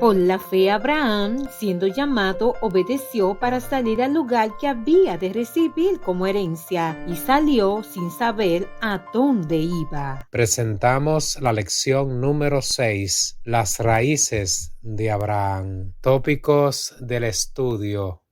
Por la fe Abraham, siendo llamado, obedeció para salir al lugar que había de recibir como herencia y salió sin saber a dónde iba. Presentamos la lección número 6, las raíces de Abraham. Tópicos del estudio.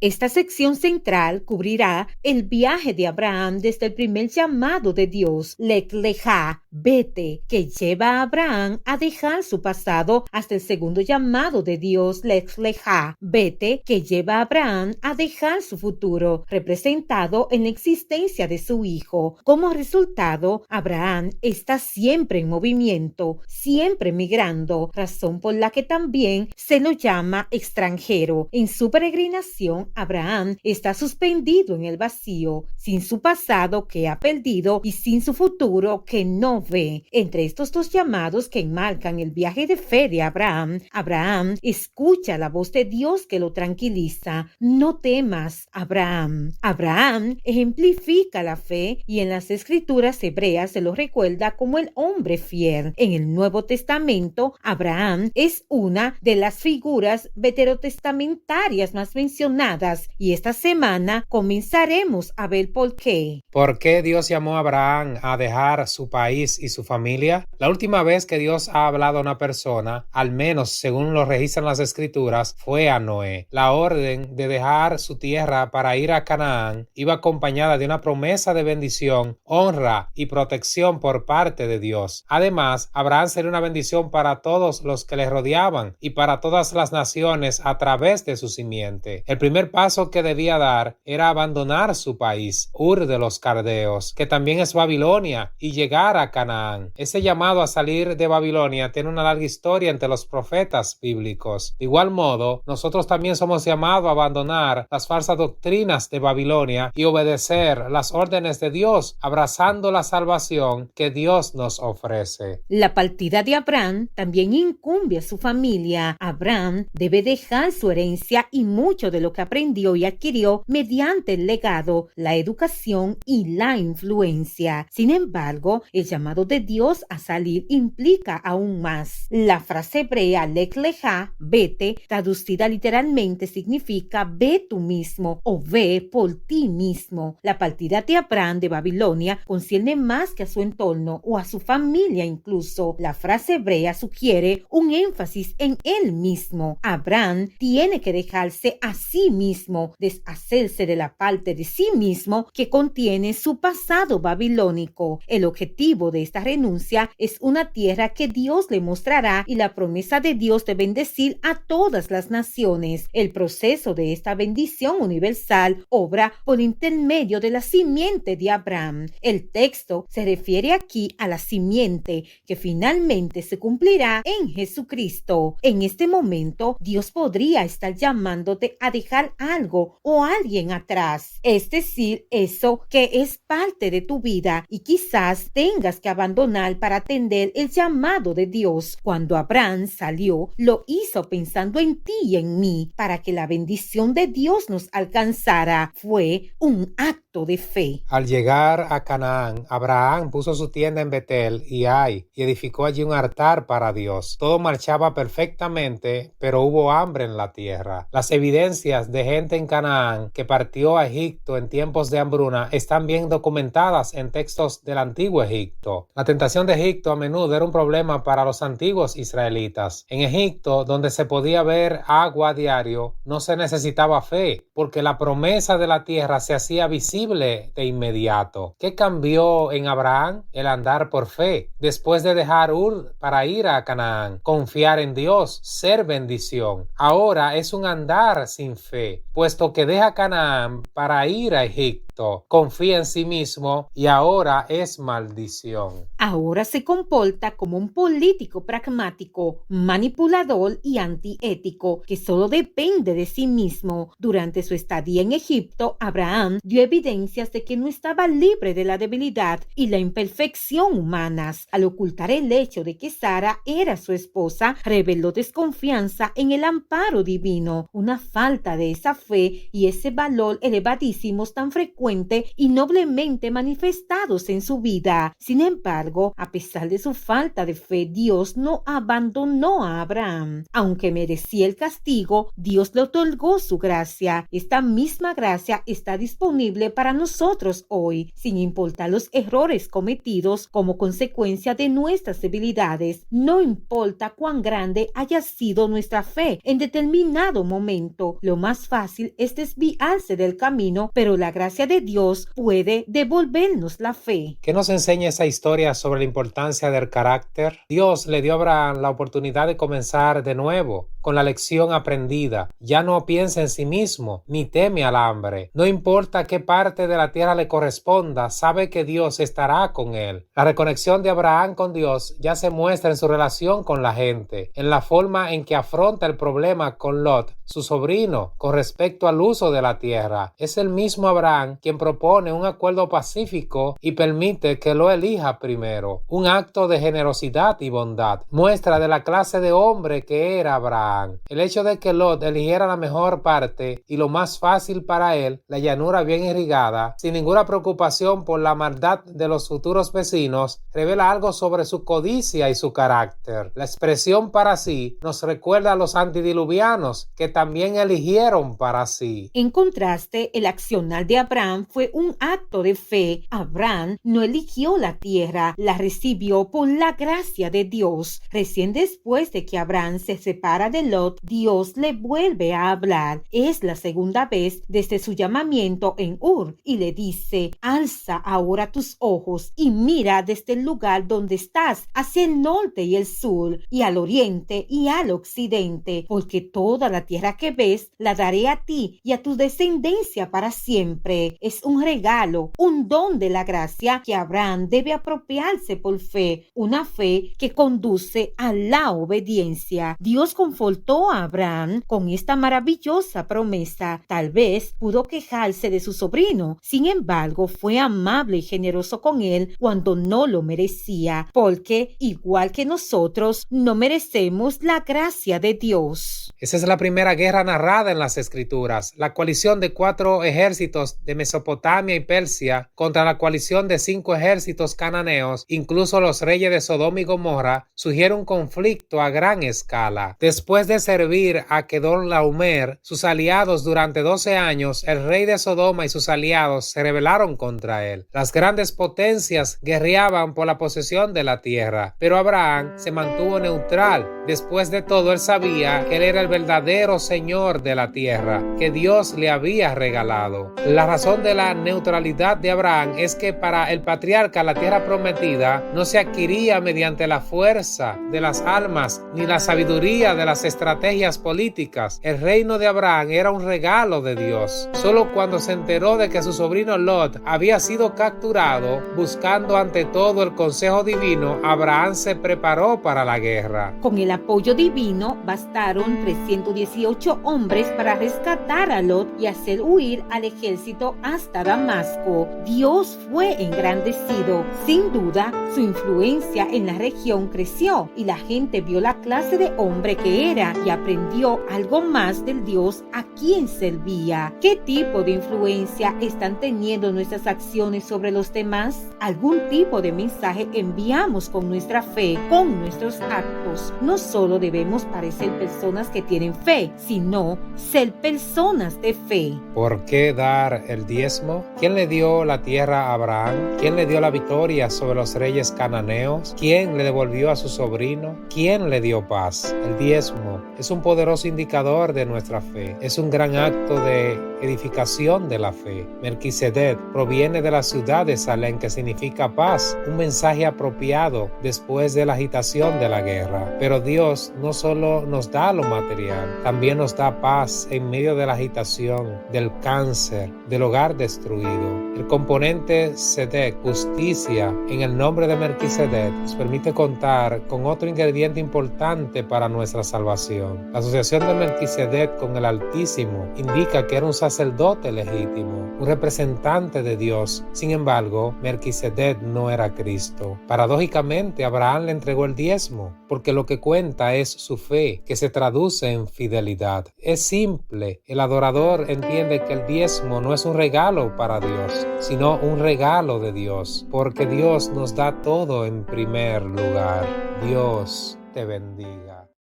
Esta sección central cubrirá el viaje de Abraham desde el primer llamado de Dios, Lech Lejá, vete, que lleva a Abraham a dejar su pasado, hasta el segundo llamado de Dios, Lech Lejá, vete, que lleva a Abraham a dejar su futuro, representado en la existencia de su hijo. Como resultado, Abraham está siempre en movimiento, siempre migrando, razón por la que también se lo llama extranjero. En su peregrinación, Abraham está suspendido en el vacío, sin su pasado que ha perdido y sin su futuro que no ve. Entre estos dos llamados que enmarcan el viaje de fe de Abraham, Abraham escucha la voz de Dios que lo tranquiliza. No temas, Abraham. Abraham ejemplifica la fe y en las escrituras hebreas se lo recuerda como el hombre fiel. En el Nuevo Testamento, Abraham es una de las figuras veterotestamentarias más mencionadas y esta semana comenzaremos a ver por qué. ¿Por qué Dios llamó a Abraham a dejar su país y su familia? La última vez que Dios ha hablado a una persona, al menos según lo registran las escrituras, fue a Noé. La orden de dejar su tierra para ir a Canaán iba acompañada de una promesa de bendición, honra y protección por parte de Dios. Además, Abraham sería una bendición para todos los que le rodeaban y para todas las naciones a través de su simiente. El primer paso que debía dar era abandonar su país, Ur de los Caldeos, que también es Babilonia, y llegar a Canaán. Ese llamado a salir de Babilonia tiene una larga historia entre los profetas bíblicos. De igual modo, nosotros también somos llamados a abandonar las falsas doctrinas de Babilonia y obedecer las órdenes de Dios, abrazando la salvación que Dios nos ofrece. La partida de Abraham también incumbe a su familia. Abraham debe dejar su herencia y mucho de lo que aprendió y adquirió mediante el legado, la educación y la influencia. Sin embargo, el llamado de Dios a salir implica aún más. La frase hebrea Lech Lejá, vete, traducida literalmente significa ve tú mismo o ve por ti mismo. La partida de Abraham de Babilonia concierne más que a su entorno o a su familia incluso. La frase hebrea sugiere un énfasis en él mismo. Abraham tiene que dejarse a sí mismo, deshacerse de la parte de sí mismo que contiene su pasado babilónico. El objetivo de esta renuncia es una tierra que Dios le mostrará y la promesa de Dios de bendecir a todas las naciones. El proceso de esta bendición universal obra por intermedio de la simiente de Abraham. El texto se refiere aquí a la simiente que finalmente se cumplirá en Jesucristo. En este momento, Dios podría estar llamándote a dejar algo o alguien atrás, es decir, eso que es parte de tu vida y quizás tengas que abandonar para atender el llamado de Dios. Cuando Abraham salió, lo hizo pensando en ti y en mí para que la bendición de Dios nos alcanzara. Fue un acto de fe. Al llegar a Canaán, Abraham puso su tienda en Betel y Ai y edificó allí un altar para Dios. Todo marchaba perfectamente, pero hubo hambre en la tierra. Las evidencias de gente en Canaán que partió a Egipto en tiempos de hambruna están bien documentadas en textos del antiguo Egipto. La tentación de Egipto a menudo era un problema para los antiguos israelitas. En Egipto, donde se podía ver agua a diario, no se necesitaba fe, porque la promesa de la tierra se hacía visible de inmediato. ¿Qué cambió en Abraham? El andar por fe. Después de dejar Ur para ir a Canaán, confiar en Dios, ser bendición. Ahora es un andar sin fe, puesto que deja Canaán para ir a Egipto, confía en sí mismo y ahora es maldición. Ahora se comporta como un político pragmático, manipulador y antiético que solo depende de sí mismo. Durante su estadía en Egipto, Abraham dio evidencias de que no estaba libre de la debilidad y la imperfección humanas. Al ocultar el hecho de que Sara era su esposa, reveló desconfianza en el amparo divino, una falta de esa fe y ese valor elevadísimos tan frecuentes elocuente y noblemente manifestados en su vida. Sin embargo, a pesar de su falta de fe, Dios no abandonó a Abraham. Aunque merecía el castigo, Dios le otorgó su gracia. Esta misma gracia está disponible para nosotros hoy, sin importar los errores cometidos como consecuencia de nuestras debilidades. No importa cuán grande haya sido nuestra fe en determinado momento, lo más fácil es desviarse del camino, pero la gracia de Dios puede devolvernos la fe. ¿Qué nos enseña esa historia sobre la importancia del carácter? Dios le dio a Abraham la oportunidad de comenzar de nuevo, con la lección aprendida. Ya no piensa en sí mismo, ni teme al hambre. No importa qué parte de la tierra le corresponda, sabe que Dios estará con él. La reconexión de Abraham con Dios ya se muestra en su relación con la gente, en la forma en que afronta el problema con Lot, su sobrino, con respecto al uso de la tierra. Es el mismo Abraham quien propone un acuerdo pacífico y permite que lo elija primero. Un acto de generosidad y bondad. Muestra de la clase de hombre que era Abraham. El hecho de que Lot eligiera la mejor parte y lo más fácil para él, la llanura bien irrigada, sin ninguna preocupación por la maldad de los futuros vecinos, revela algo sobre su codicia y su carácter. La expresión para sí nos recuerda a los antediluvianos que también eligieron para sí. En contraste, el accionar de Abraham fue un acto de fe. Abraham no eligió la tierra, la recibió por la gracia de Dios. Recién después de que Abraham se separa de Lot, Dios le vuelve a hablar. Es la segunda vez desde su llamamiento en Ur y le dice: alza ahora tus ojos y mira desde el lugar donde estás hacia el norte y el sur y al oriente y al occidente, porque toda la tierra que ves la daré a ti y a tu descendencia para siempre. Es un regalo, un don de la gracia que Abraham debe apropiarse por fe, una fe que conduce a la obediencia. Dios confortó a Abraham con esta maravillosa promesa. Tal vez pudo quejarse de su sobrino, sin embargo fue amable y generoso con él cuando no lo merecía, porque igual que nosotros no merecemos la gracia de Dios. Esa es la primera guerra narrada en las Escrituras, la coalición de 4 ejércitos de Mesopotamia y Persia contra la coalición de 5 ejércitos cananeos. Incluso los reyes de Sodoma y Gomorra sugiere un conflicto a gran escala. Después de servir a Kedorlaomer, sus aliados durante 12 años, el rey de Sodoma y sus aliados se rebelaron contra él. Las grandes potencias guerreaban por la posesión de la tierra, pero Abraham se mantuvo neutral. Después de todo, él sabía que él era el verdadero señor de la tierra que Dios le había regalado. La razón de la neutralidad de Abraham es que para el patriarca la tierra prometida no se adquiría mediante la fuerza de las armas ni la sabiduría de las estrategias políticas. El reino de Abraham era un regalo de Dios. Solo cuando se enteró de que su sobrino Lot había sido capturado, buscando ante todo el consejo divino, Abraham se preparó para la guerra. Con el apoyo divino bastaron 318 hombres para rescatar a Lot y hacer huir al ejército hasta Damasco. Dios fue engrandecido. Sin duda, su influencia en la región creció y la gente vio la clase de hombre que era y aprendió algo más del Dios a quien servía. ¿Qué tipo de influencia están teniendo nuestras acciones sobre los demás? ¿Algún tipo de mensaje enviamos con nuestra fe, con nuestros actos? No solo debemos parecer personas que tienen fe, sino ser personas de fe. ¿Por qué dar el diezmo? ¿Quién le dio la tierra a Abraham? ¿Quién le dio la victoria sobre los reyes cananeos? ¿Quién le devolvió a su sobrino? ¿Quién le dio paz? El diezmo es un poderoso indicador de nuestra fe. Es un gran acto de edificación de la fe. Melquisedec proviene de la ciudad de Salem, que significa paz, un mensaje apropiado después de la agitación de la guerra. Pero Dios no solo nos da lo material, también nos da paz en medio de la agitación, del cáncer, del hogar destruido. El componente Sedec, justicia, en el nombre de Melquisedec, nos permite contar con otro ingrediente importante para nuestra salvación. La asociación de Melquisedec con el Altísimo indica que era un sacerdote legítimo, un representante de Dios. Sin embargo, Melquisedec no era Cristo. Paradójicamente, Abraham le entregó el diezmo, porque lo que cuenta es su fe, que se traduce en fidelidad. Es simple. El adorador entiende que el diezmo no es un regalo para Dios, sino un regalo de Dios, porque Dios nos da todo en primer lugar. Dios te bendiga.